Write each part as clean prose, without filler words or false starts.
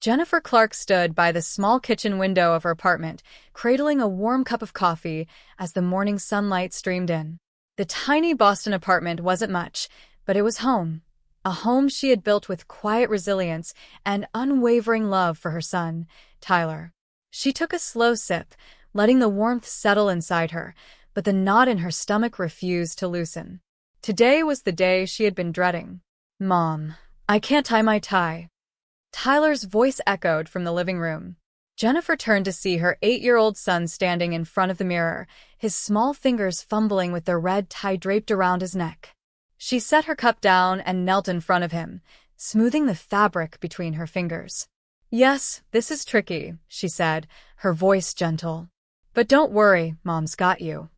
Jennifer Clark stood by the small kitchen window of her apartment, cradling a warm cup of coffee as the morning sunlight streamed in. The tiny Boston apartment wasn't much, but it was home. A home she had built with quiet resilience and unwavering love for her son, Tyler. She took a slow sip, letting the warmth settle inside her, but the knot in her stomach refused to loosen. Today was the day she had been dreading. "Mom, I can't tie my tie." Tyler's voice echoed from the living room. Jennifer turned to see her 8-year-old son standing in front of the mirror, his small fingers fumbling with the red tie draped around his neck. She set her cup down and knelt in front of him, smoothing the fabric between her fingers. "Yes, this is tricky," she said, her voice gentle. "But don't worry, Mom's got you."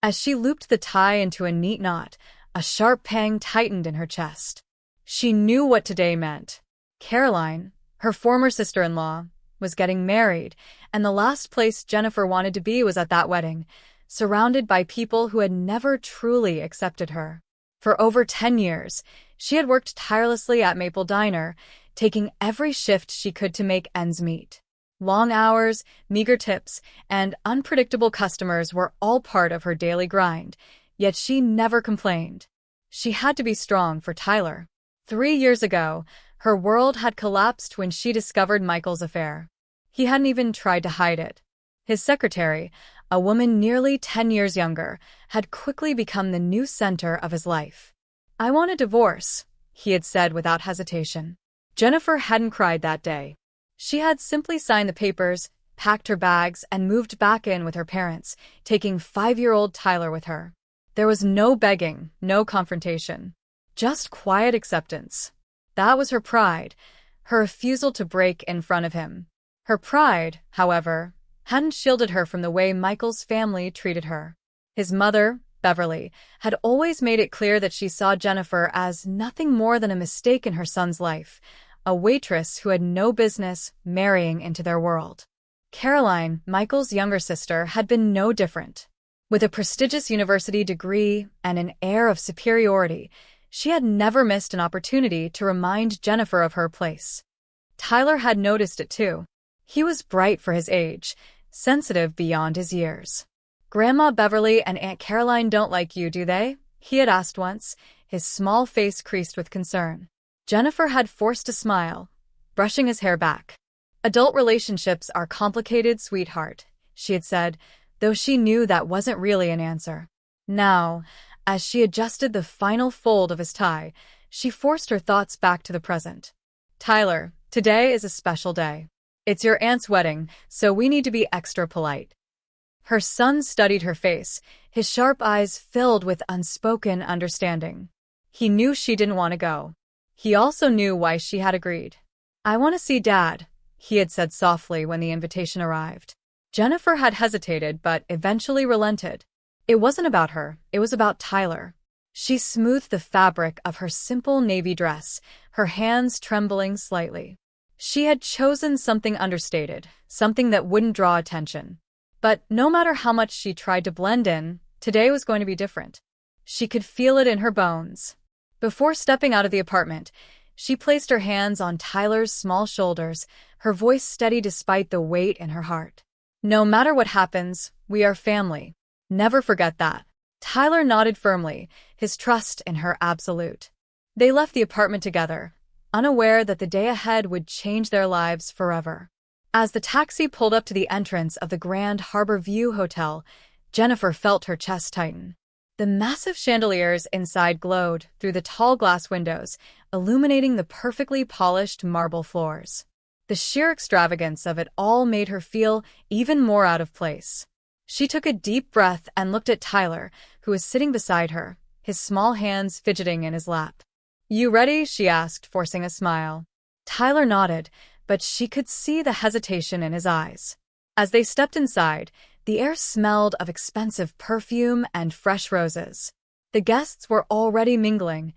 As she looped the tie into a neat knot, a sharp pang tightened in her chest. She knew what today meant. Caroline, her former sister-in-law, was getting married, and the last place Jennifer wanted to be was at that wedding, surrounded by people who had never truly accepted her. For over 10 years, she had worked tirelessly at Maple Diner, taking every shift she could to make ends meet. Long hours, meager tips, and unpredictable customers were all part of her daily grind, yet she never complained. She had to be strong for Tyler. 3 years ago, her world had collapsed when she discovered Michael's affair. He hadn't even tried to hide it. His secretary, a woman nearly 10 years younger, had quickly become the new center of his life. "I want a divorce," he had said without hesitation. Jennifer hadn't cried that day. She had simply signed the papers, packed her bags, and moved back in with her parents, taking 5-year-old Tyler with her. There was no begging, no confrontation. Just quiet acceptance. That was her pride, her refusal to break in front of him. Her pride, however, hadn't shielded her from the way Michael's family treated her. His mother, Beverly, had always made it clear that she saw Jennifer as nothing more than a mistake in her son's life, a waitress who had no business marrying into their world. Caroline, Michael's younger sister, had been no different. With a prestigious university degree and an air of superiority, she had never missed an opportunity to remind Jennifer of her place. Tyler had noticed it too. He was bright for his age, sensitive beyond his years. "Grandma Beverly and Aunt Caroline don't like you, do they?" he had asked once, his small face creased with concern. Jennifer had forced a smile, brushing his hair back. "Adult relationships are complicated, sweetheart," she had said, though she knew that wasn't really an answer. Now, as she adjusted the final fold of his tie, she forced her thoughts back to the present. "Tyler, today is a special day. It's your aunt's wedding, so we need to be extra polite." Her son studied her face, his sharp eyes filled with unspoken understanding. He knew she didn't want to go. He also knew why she had agreed. "I want to see Dad," he had said softly when the invitation arrived. Jennifer had hesitated but eventually relented. It wasn't about her, it was about Tyler. She smoothed the fabric of her simple navy dress, her hands trembling slightly. She had chosen something understated, something that wouldn't draw attention. But no matter how much she tried to blend in, today was going to be different. She could feel it in her bones. Before stepping out of the apartment, she placed her hands on Tyler's small shoulders, her voice steady despite the weight in her heart. "No matter what happens, we are family. Never forget that." Tyler nodded firmly, his trust in her absolute. They left the apartment together, unaware that the day ahead would change their lives forever. As the taxi pulled up to the entrance of the Grand Harbor View Hotel, Jennifer felt her chest tighten. The massive chandeliers inside glowed through the tall glass windows, illuminating the perfectly polished marble floors. The sheer extravagance of it all made her feel even more out of place. She took a deep breath and looked at Tyler, who was sitting beside her, his small hands fidgeting in his lap. "You ready?" she asked, forcing a smile. Tyler nodded, but she could see the hesitation in his eyes. As they stepped inside, the air smelled of expensive perfume and fresh roses. The guests were already mingling,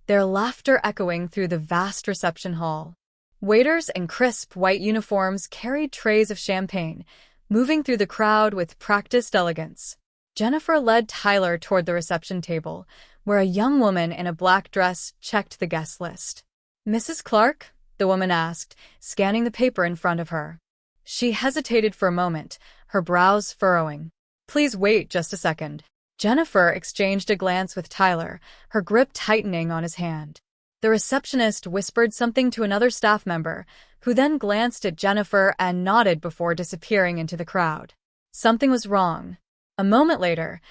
their laughter echoing through the vast reception hall. Waiters in crisp white uniforms carried trays of champagne, moving through the crowd with practiced elegance. Jennifer led Tyler toward the reception table, where a young woman in a black dress checked the guest list. "Mrs. Clark?" the woman asked, scanning the paper in front of her. She hesitated for a moment, her brows furrowing. Please wait just a second. Jennifer exchanged a glance with Tyler, her grip tightening on his hand. The receptionist whispered something to another staff member, who then glanced at Jennifer and nodded before disappearing into the crowd. Something was wrong. A moment later,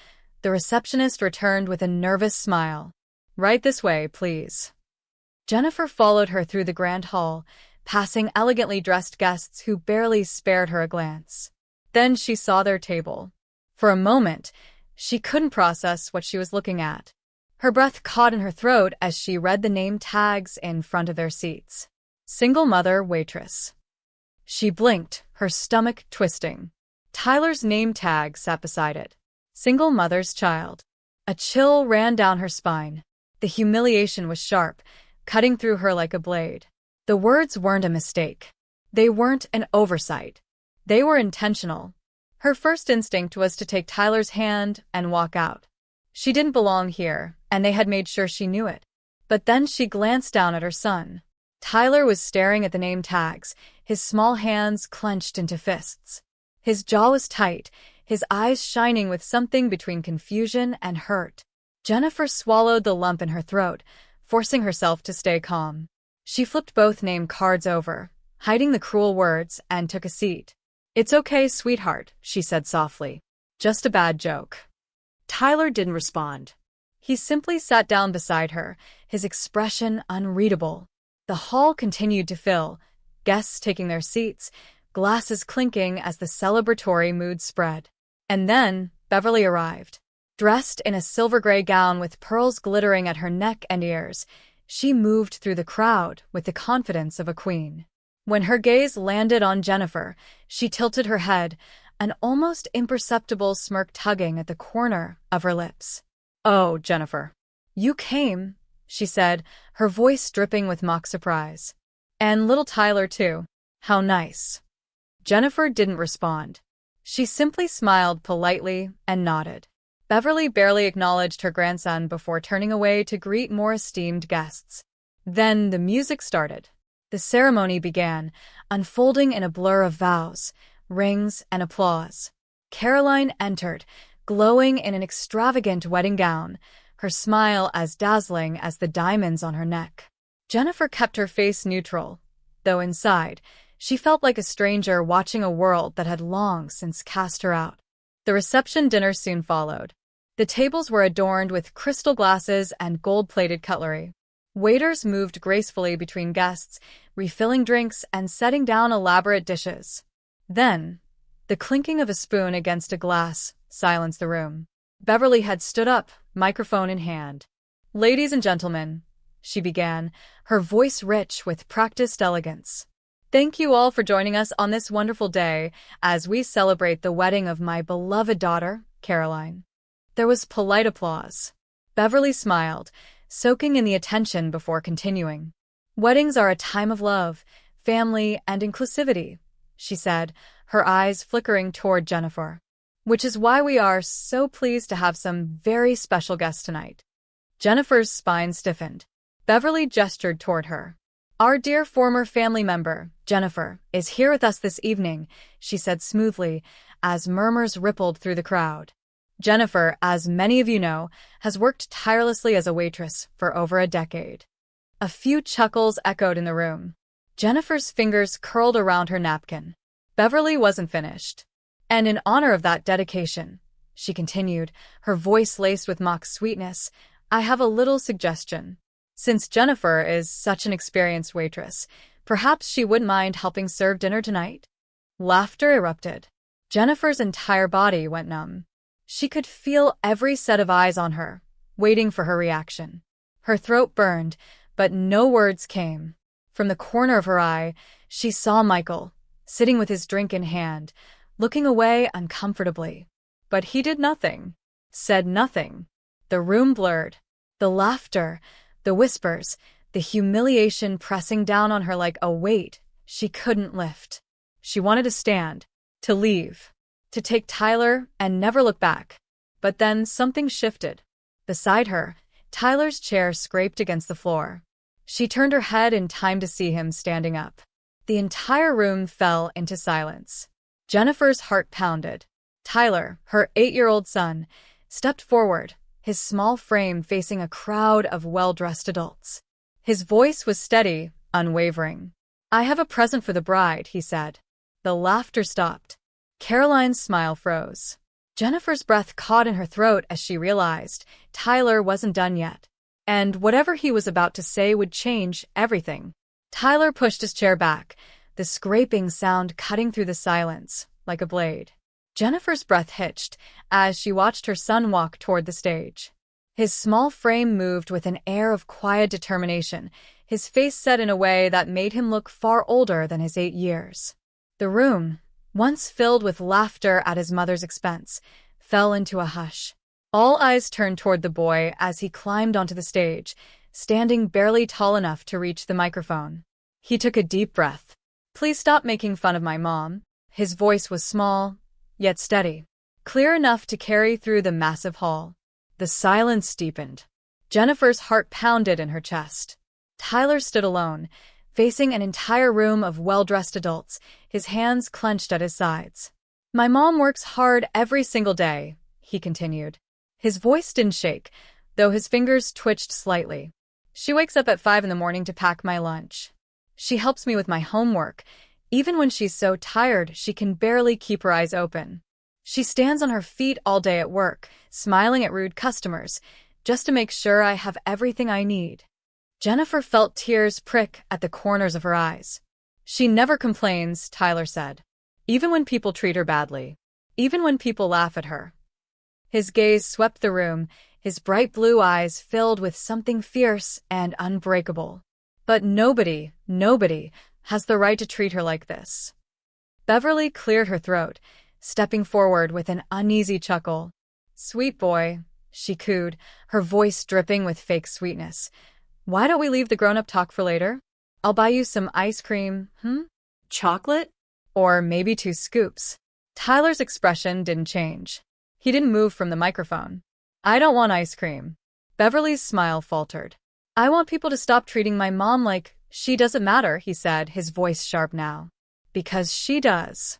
the receptionist returned with a nervous smile. Right this way, please. Jennifer followed her through the grand hall, passing elegantly dressed guests who barely spared her a glance. Then she saw their table. For a moment, she couldn't process what she was looking at. Her breath caught in her throat as she read the name tags in front of their seats. Single mother waitress. She blinked, her stomach twisting. Tyler's name tag sat beside it. Single mother's child. A chill ran down her spine. The humiliation was sharp, cutting through her like a blade. The words weren't a mistake. They weren't an oversight. They were intentional. Her first instinct was to take Tyler's hand and walk out. She didn't belong here, and they had made sure she knew it. But then she glanced down at her son. Tyler was staring at the name tags, his small hands clenched into fists. His jaw was tight, his eyes shining with something between confusion and hurt. Jennifer swallowed the lump in her throat, forcing herself to stay calm. She flipped both name cards over, hiding the cruel words, and took a seat. It's okay, sweetheart, she said softly. Just a bad joke. Tyler didn't respond. He simply sat down beside her, his expression unreadable. The hall continued to fill, guests taking their seats, glasses clinking as the celebratory mood spread. And then Beverly arrived. Dressed in a silver-gray gown with pearls glittering at her neck and ears, she moved through the crowd with the confidence of a queen. When her gaze landed on Jennifer, she tilted her head, an almost imperceptible smirk tugging at the corner of her lips. "Oh, Jennifer. You came," she said, her voice dripping with mock surprise. "And little Tyler, too. How nice." Jennifer didn't respond. She simply smiled politely and nodded. Beverly barely acknowledged her grandson before turning away to greet more esteemed guests. Then the music started. The ceremony began, unfolding in a blur of vows, rings, and applause. Caroline entered, glowing in an extravagant wedding gown, her smile as dazzling as the diamonds on her neck. Jennifer kept her face neutral, though inside, she felt like a stranger watching a world that had long since cast her out. The reception dinner soon followed. The tables were adorned with crystal glasses and gold-plated cutlery. Waiters moved gracefully between guests, refilling drinks and setting down elaborate dishes. Then, the clinking of a spoon against a glass silenced the room. Beverly had stood up, microphone in hand. "Ladies and gentlemen," she began, her voice rich with practiced elegance. "Thank you all for joining us on this wonderful day as we celebrate the wedding of my beloved daughter, Caroline." There was polite applause. Beverly smiled, soaking in the attention before continuing. "Weddings are a time of love, family, and inclusivity," she said, her eyes flickering toward Jennifer. "Which is why we are so pleased to have some very special guests tonight." Jennifer's spine stiffened. Beverly gestured toward her. "Our dear former family member, Jennifer, is here with us this evening," she said smoothly, as murmurs rippled through the crowd. Jennifer, as many of you know, has worked tirelessly as a waitress for over a decade. A few chuckles echoed in the room. Jennifer's fingers curled around her napkin. Beverly wasn't finished. "And in honor of that dedication," she continued, her voice laced with mock sweetness, "I have a little suggestion. Since Jennifer is such an experienced waitress, perhaps she wouldn't mind helping serve dinner tonight?" Laughter erupted. Jennifer's entire body went numb. She could feel every set of eyes on her, waiting for her reaction. Her throat burned, but no words came. From the corner of her eye, she saw Michael, sitting with his drink in hand, looking away uncomfortably. But he did nothing, said nothing. The room blurred. The laughter, the whispers, the humiliation pressing down on her like a weight she couldn't lift. She wanted to stand, to leave, to take Tyler and never look back. But then something shifted. Beside her, Tyler's chair scraped against the floor. She turned her head in time to see him standing up. The entire room fell into silence. Jennifer's heart pounded. Tyler, her 8-year-old son, stepped forward, his small frame facing a crowd of well-dressed adults. His voice was steady, unwavering. "I have a present for the bride," he said. The laughter stopped. Caroline's smile froze. Jennifer's breath caught in her throat as she realized Tyler wasn't done yet. And whatever he was about to say would change everything. Tyler pushed his chair back, the scraping sound cutting through the silence like a blade. Jennifer's breath hitched as she watched her son walk toward the stage. His small frame moved with an air of quiet determination, his face set in a way that made him look far older than his 8 years. The room, once filled with laughter at his mother's expense, fell into a hush. All eyes turned toward the boy as he climbed onto the stage, standing barely tall enough to reach the microphone. He took a deep breath. "Please stop making fun of my mom." His voice was small, yet steady, clear enough to carry through the massive hall. The silence deepened. Jennifer's heart pounded in her chest. Tyler stood alone, facing an entire room of well-dressed adults, his hands clenched at his sides. "My mom works hard every single day," he continued. His voice didn't shake, though his fingers twitched slightly. "She wakes up at 5 in the morning to pack my lunch. She helps me with my homework, even when she's so tired she can barely keep her eyes open. She stands on her feet all day at work, smiling at rude customers, just to make sure I have everything I need." Jennifer felt tears prick at the corners of her eyes. "She never complains," Tyler said. "Even when people treat her badly. Even when people laugh at her." His gaze swept the room, his bright blue eyes filled with something fierce and unbreakable. "But nobody has the right to treat her like this." Beverly cleared her throat, stepping forward with an uneasy chuckle. "Sweet boy," she cooed, her voice dripping with fake sweetness. "Why don't we leave the grown-up talk for later? I'll buy you some ice cream, chocolate? Or maybe 2 scoops. Tyler's expression didn't change. He didn't move from the microphone. "I don't want ice cream." Beverly's smile faltered. "I want people to stop treating my mom like she doesn't matter," he said, his voice sharp now. "Because she does."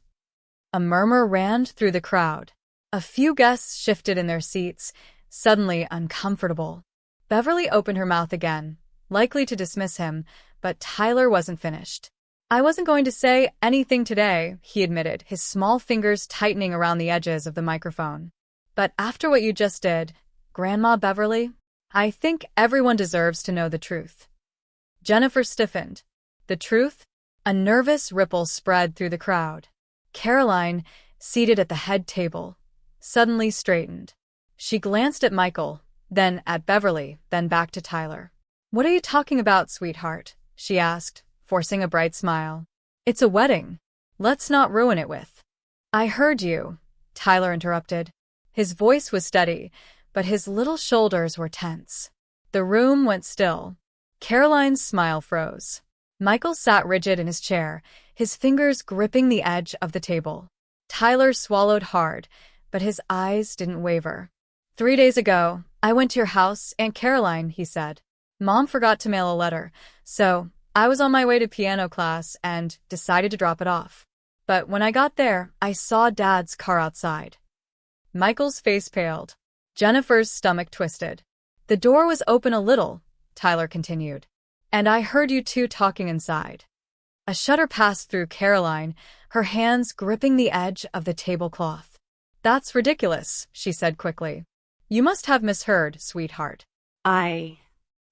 A murmur ran through the crowd. A few guests shifted in their seats, suddenly uncomfortable. Beverly opened her mouth again, likely to dismiss him, but Tyler wasn't finished. "I wasn't going to say anything today," he admitted, his small fingers tightening around the edges of the microphone. "But after what you just did, Grandma Beverly, I think everyone deserves to know the truth." Jennifer stiffened. "The truth?" A nervous ripple spread through the crowd. Caroline, seated at the head table, suddenly straightened. She glanced at Michael, then at Beverly, then back to Tyler. "What are you talking about, sweetheart?" she asked, forcing a bright smile. "It's a wedding. Let's not ruin it with—" "I heard you," Tyler interrupted. His voice was steady, but his little shoulders were tense. The room went still. Caroline's smile froze. Michael sat rigid in his chair, his fingers gripping the edge of the table. Tyler swallowed hard, but his eyes didn't waver. "3 days ago, I went to your house, Aunt Caroline," he said. "Mom forgot to mail a letter, so I was on my way to piano class and decided to drop it off. But when I got there, I saw Dad's car outside." Michael's face paled. Jennifer's stomach twisted. "The door was open a little," Tyler continued, "and I heard you two talking inside." A shudder passed through Caroline, her hands gripping the edge of the tablecloth. "That's ridiculous," she said quickly. "You must have misheard, sweetheart." I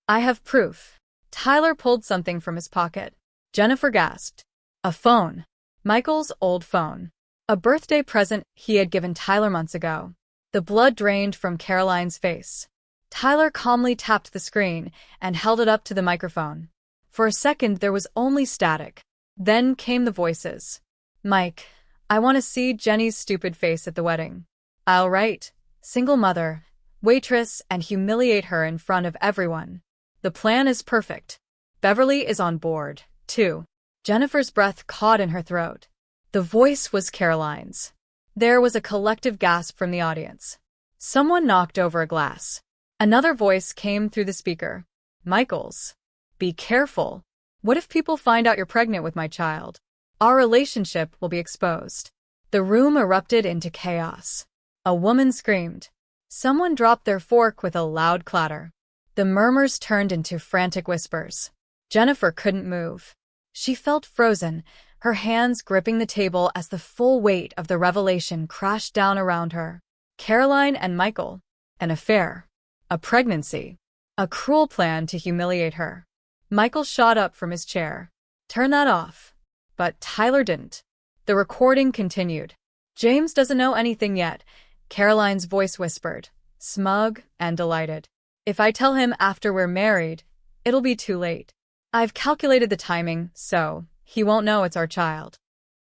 have proof." Tyler pulled something from his pocket. Jennifer gasped. A phone. Michael's old phone. A birthday present he had given Tyler months ago. The blood drained from Caroline's face. Tyler calmly tapped the screen and held it up to the microphone. For a second there was only static. Then came the voices. "Mike, I want to see Jenny's stupid face at the wedding. I'll write, single mother, waitress, and humiliate her in front of everyone. The plan is perfect. Beverly is on board, too." Jennifer's breath caught in her throat. The voice was Caroline's. There was a collective gasp from the audience. Someone knocked over a glass. Another voice came through the speaker. Michael's. Be careful. What if people find out you're pregnant with my child? Our relationship will be exposed. The room erupted into chaos. A woman screamed. Someone dropped their fork with a loud clatter. The murmurs turned into frantic whispers. Jennifer couldn't move. She felt frozen, her hands gripping the table as the full weight of the revelation crashed down around her. Caroline and Michael. An affair. A pregnancy. A cruel plan to humiliate her. Michael shot up from his chair. Turn that off. But Tyler didn't. The recording continued. James doesn't know anything yet, Caroline's voice whispered, smug and delighted. If I tell him after we're married, it'll be too late. I've calculated the timing, so he won't know it's our child.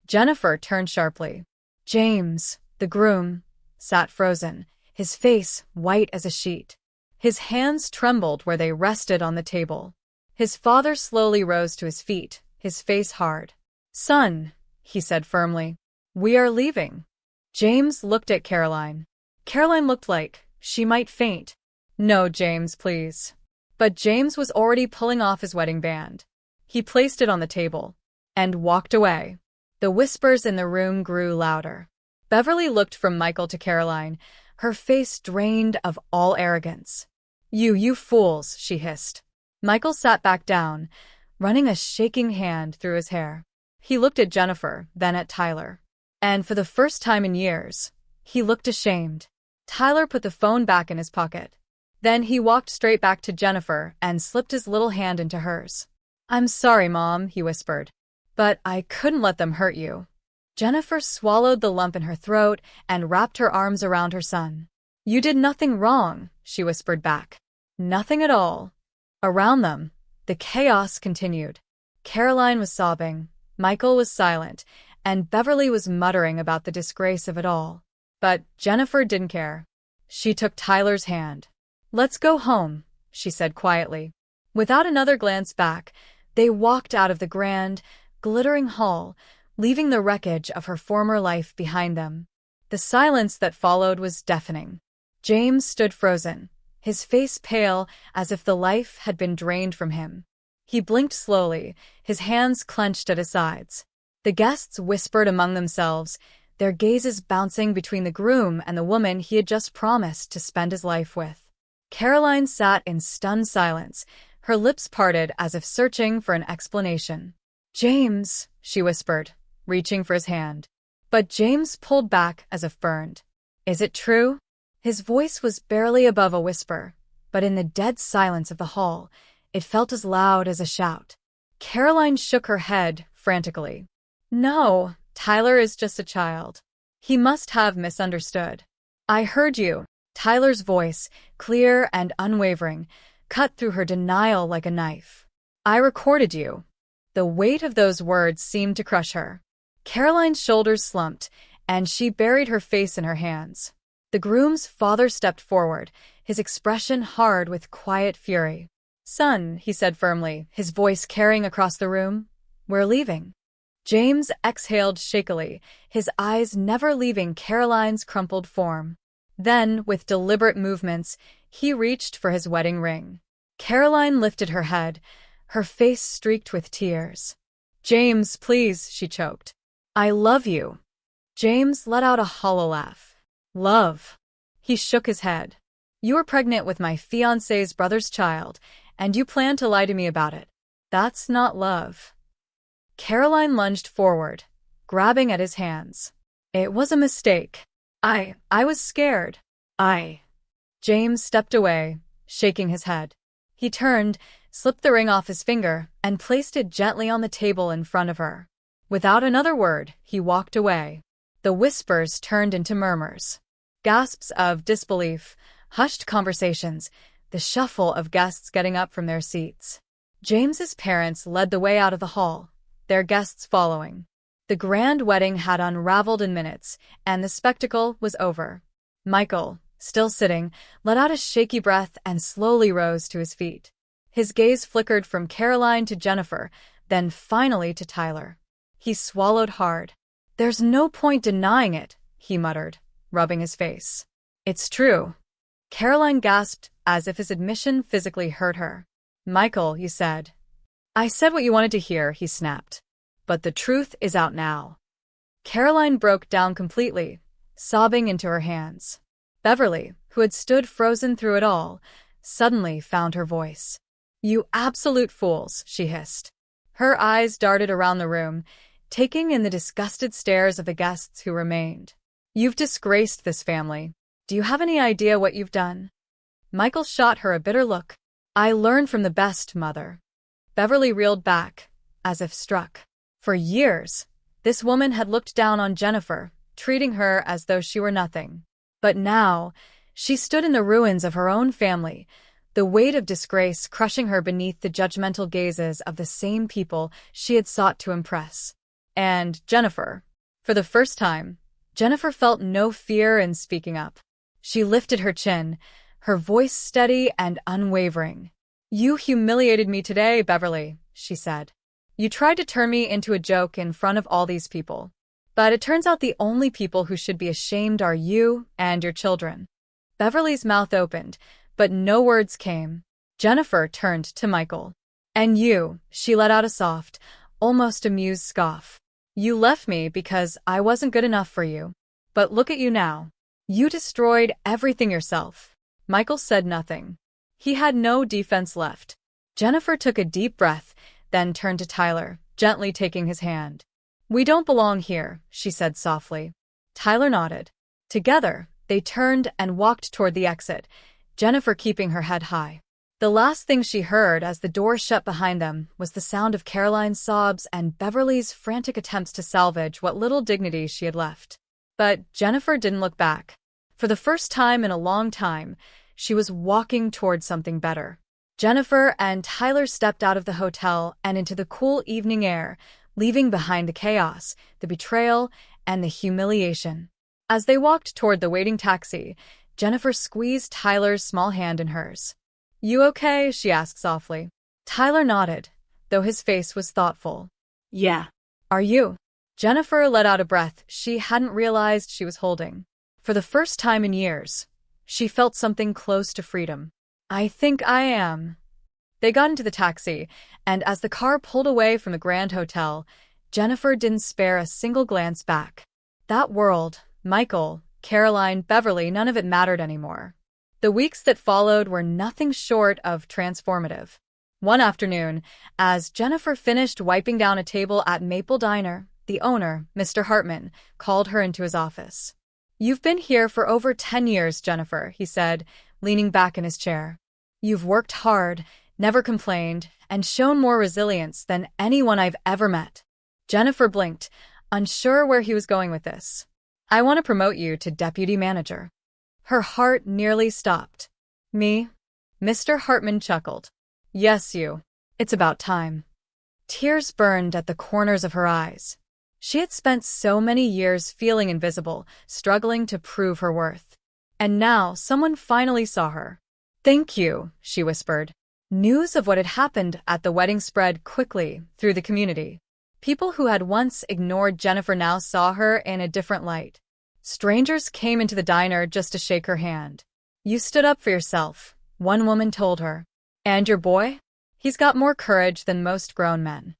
Jennifer turned sharply. James, the groom, sat frozen, his face white as a sheet. His hands trembled where they rested on the table. His father slowly rose to his feet, his face hard. Son, he said firmly, we are leaving. James looked at Caroline. Caroline looked like she might faint. No, James, please. But James was already pulling off his wedding band. He placed it on the table and walked away. The whispers in the room grew louder. Beverly looked from Michael to Caroline, her face drained of all arrogance. You fools, she hissed. Michael sat back down, running a shaking hand through his hair. He looked at Jennifer, then at Tyler. And for the first time in years, he looked ashamed. Tyler put the phone back in his pocket. Then he walked straight back to Jennifer and slipped his little hand into hers. I'm sorry, Mom, he whispered. But I couldn't let them hurt you. Jennifer swallowed the lump in her throat and wrapped her arms around her son. You did nothing wrong, she whispered back. Nothing at all. Around them, the chaos continued. Caroline was sobbing, Michael was silent, and Beverly was muttering about the disgrace of it all. But Jennifer didn't care. She took Tyler's hand. Let's go home, she said quietly. Without another glance back, they walked out of the grand, glittering hall, leaving the wreckage of her former life behind them. The silence that followed was deafening. James stood frozen, his face pale as if the life had been drained from him. He blinked slowly, his hands clenched at his sides. The guests whispered among themselves, their gazes bouncing between the groom and the woman he had just promised to spend his life with. Caroline sat in stunned silence, her lips parted as if searching for an explanation. James, she whispered, reaching for his hand. But James pulled back as if burned. Is it true? His voice was barely above a whisper, but in the dead silence of the hall, it felt as loud as a shout. Caroline shook her head frantically. No, Tyler is just a child. He must have misunderstood. I heard you. Tyler's voice, clear and unwavering, cut through her denial like a knife. I recorded you. The weight of those words seemed to crush her. Caroline's shoulders slumped, and she buried her face in her hands. The groom's father stepped forward, his expression hard with quiet fury. Son, he said firmly, his voice carrying across the room, we're leaving. James exhaled shakily, his eyes never leaving Caroline's crumpled form. Then, with deliberate movements, he reached for his wedding ring. Caroline lifted her head, her face streaked with tears. James, please, she choked. I love you. James let out a hollow laugh. Love. He shook his head. You were pregnant with my fiancé's brother's child, and you plan to lie to me about it. That's not love. Caroline lunged forward, grabbing at his hands. It was a mistake. I was scared. James stepped away, shaking his head. He turned, slipped the ring off his finger, and placed it gently on the table in front of her. Without another word, he walked away. The whispers turned into murmurs. Gasps of disbelief, hushed conversations, the shuffle of guests getting up from their seats. James's parents led the way out of the hall, their guests following. The grand wedding had unraveled in minutes, and the spectacle was over. Michael, still sitting, let out a shaky breath and slowly rose to his feet. His gaze flickered from Caroline to Jennifer, then finally to Tyler. He swallowed hard. There's no point denying it, he muttered, rubbing his face. It's true. Caroline gasped as if his admission physically hurt her. Michael, he said, I said what you wanted to hear, he snapped. But the truth is out now. Caroline broke down completely, sobbing into her hands. Beverly, who had stood frozen through it all, suddenly found her voice. You absolute fools, she hissed. Her eyes darted around the room, taking in the disgusted stares of the guests who remained. You've disgraced this family. Do you have any idea what you've done? Michael shot her a bitter look. I learned from the best, Mother. Beverly reeled back, as if struck. For years, this woman had looked down on Jennifer, treating her as though she were nothing. But now, she stood in the ruins of her own family, the weight of disgrace crushing her beneath the judgmental gazes of the same people she had sought to impress. And Jennifer. For the first time, Jennifer felt no fear in speaking up. She lifted her chin, her voice steady and unwavering. You humiliated me today, Beverly, she said. You tried to turn me into a joke in front of all these people. But it turns out the only people who should be ashamed are you and your children. Beverly's mouth opened, but no words came. Jennifer turned to Michael. And you, she let out a soft, almost amused scoff. You left me because I wasn't good enough for you. But look at you now. You destroyed everything yourself. Michael said nothing. He had no defense left. Jennifer took a deep breath, then turned to Tyler, gently taking his hand. We don't belong here, she said softly. Tyler nodded. Together, they turned and walked toward the exit, Jennifer keeping her head high. The last thing she heard as the door shut behind them was the sound of Caroline's sobs and Beverly's frantic attempts to salvage what little dignity she had left. But Jennifer didn't look back. For the first time in a long time, she was walking toward something better. Jennifer and Tyler stepped out of the hotel and into the cool evening air, leaving behind the chaos, the betrayal, and the humiliation. As they walked toward the waiting taxi, Jennifer squeezed Tyler's small hand in hers. You okay? She asked softly. Tyler nodded, though his face was thoughtful. Yeah. Are you? Jennifer let out a breath she hadn't realized she was holding. For the first time in years, she felt something close to freedom. I think I am. They got into the taxi, and as the car pulled away from the Grand Hotel, Jennifer didn't spare a single glance back. That world, Michael, Caroline, Beverly, none of it mattered anymore. The weeks that followed were nothing short of transformative. One afternoon, as Jennifer finished wiping down a table at Maple Diner, the owner, Mr. Hartman, called her into his office. You've been here for over 10 years, Jennifer, he said, leaning back in his chair. You've worked hard, never complained, and shown more resilience than anyone I've ever met. Jennifer blinked, unsure where he was going with this. I want to promote you to deputy manager. Her heart nearly stopped. Me? Mr. Hartman chuckled. Yes, you. It's about time. Tears burned at the corners of her eyes. She had spent so many years feeling invisible, struggling to prove her worth. And now someone finally saw her. Thank you, she whispered. News of what had happened at the wedding spread quickly through the community. People who had once ignored Jennifer now saw her in a different light. Strangers came into the diner just to shake her hand. You stood up for yourself, one woman told her. And your boy? He's got more courage than most grown men.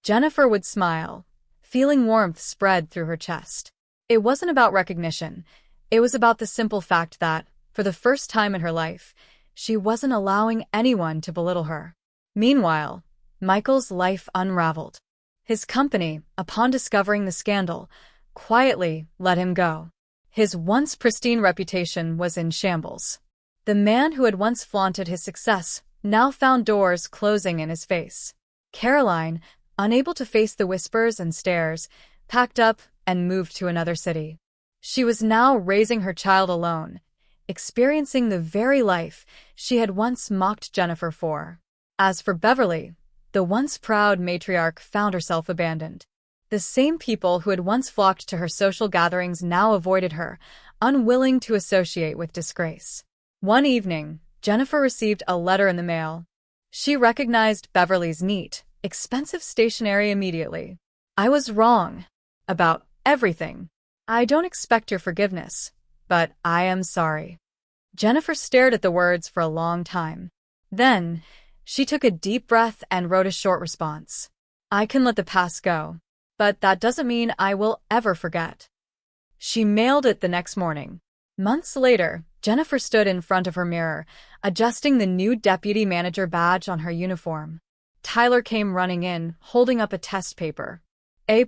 Jennifer would smile, feeling warmth spread through her chest. It wasn't about recognition. It was about the simple fact that, for the first time in her life, she wasn't allowing anyone to belittle her. Meanwhile, Michael's life unraveled. His company, upon discovering the scandal, quietly let him go. His once pristine reputation was in shambles. The man who had once flaunted his success now found doors closing in his face. Caroline, unable to face the whispers and stares, packed up and moved to another city. She was now raising her child alone, experiencing the very life she had once mocked Jennifer for. As for Beverly, the once proud matriarch found herself abandoned. The same people who had once flocked to her social gatherings now avoided her, unwilling to associate with disgrace. One evening, Jennifer received a letter in the mail. She recognized Beverly's neat, expensive stationery immediately. I was wrong. About everything. I don't expect your forgiveness, but I am sorry. Jennifer stared at the words for a long time. Then, She took a deep breath and wrote a short response. I can let the past go, but that doesn't mean I will ever forget. She mailed it the next morning. Months later, Jennifer stood in front of her mirror, adjusting the new deputy manager badge on her uniform. Tyler came running in, holding up a test paper. A+,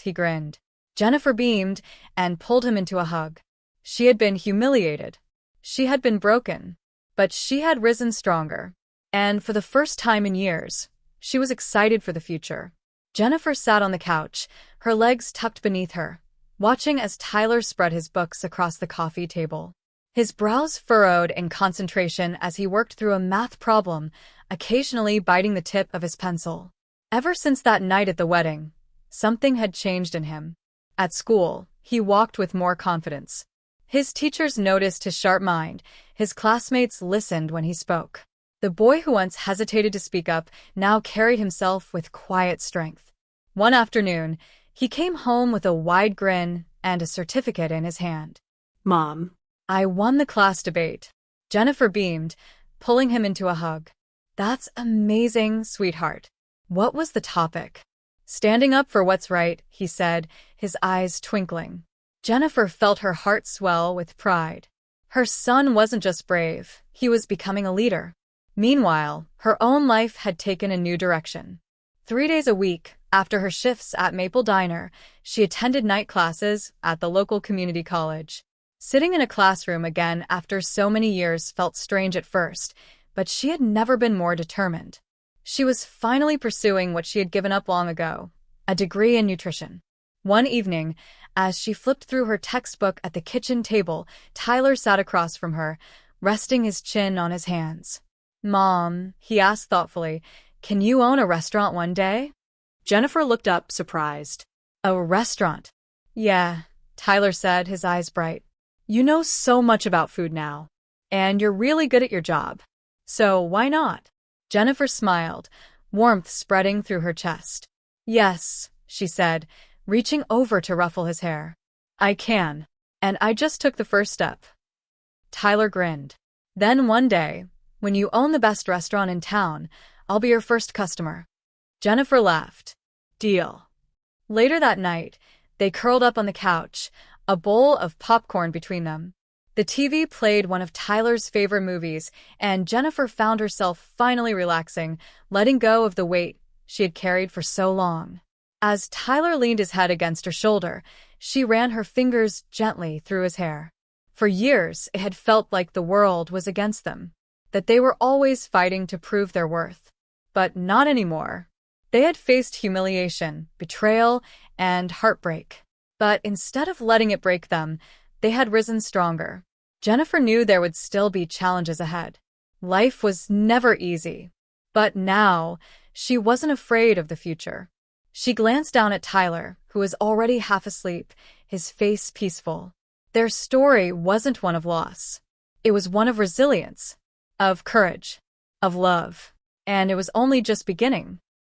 he grinned. Jennifer beamed and pulled him into a hug. She had been humiliated. She had been broken. But she had risen stronger. And for the first time in years, she was excited for the future. Jennifer sat on the couch, her legs tucked beneath her, watching as Tyler spread his books across the coffee table. His brows furrowed in concentration as he worked through a math problem, occasionally biting the tip of his pencil. Ever since that night at the wedding, something had changed in him. At school, he walked with more confidence. His teachers noticed his sharp mind, his classmates listened when he spoke. The boy who once hesitated to speak up now carried himself with quiet strength. One afternoon, he came home with a wide grin and a certificate in his hand. Mom, I won the class debate. Jennifer beamed, pulling him into a hug. That's amazing, sweetheart. What was the topic? Standing up for what's right, he said, his eyes twinkling. Jennifer felt her heart swell with pride. Her son wasn't just brave, he was becoming a leader. Meanwhile, her own life had taken a new direction. 3 days a week, after her shifts at Maple Diner, she attended night classes at the local community college. Sitting in a classroom again after so many years felt strange at first, but she had never been more determined. She was finally pursuing what she had given up long ago, a degree in nutrition. One evening, as she flipped through her textbook at the kitchen table, Tyler sat across from her, resting his chin on his hands. Mom, he asked thoughtfully, can you own a restaurant one day? Jennifer looked up, surprised. A restaurant? Yeah, Tyler said, his eyes bright. You know so much about food now. And you're really good at your job. So why not? Jennifer smiled, warmth spreading through her chest. Yes, she said, reaching over to ruffle his hair. I can. And I just took the first step. Tyler grinned. Then one day, when you own the best restaurant in town, I'll be your first customer. Jennifer laughed. Deal. Later that night, they curled up on the couch, a bowl of popcorn between them. The TV played one of Tyler's favorite movies, and Jennifer found herself finally relaxing, letting go of the weight she had carried for so long. As Tyler leaned his head against her shoulder, she ran her fingers gently through his hair. For years, it had felt like the world was against them, that they were always fighting to prove their worth. But not anymore. They had faced humiliation, betrayal, and heartbreak. But instead of letting it break them, they had risen stronger. Jennifer knew there would still be challenges ahead. Life was never easy. But now, she wasn't afraid of the future. She glanced down at Tyler, who was already half asleep, his face peaceful. Their story wasn't one of loss. It was one of resilience, of courage, of love. And it was only just beginning.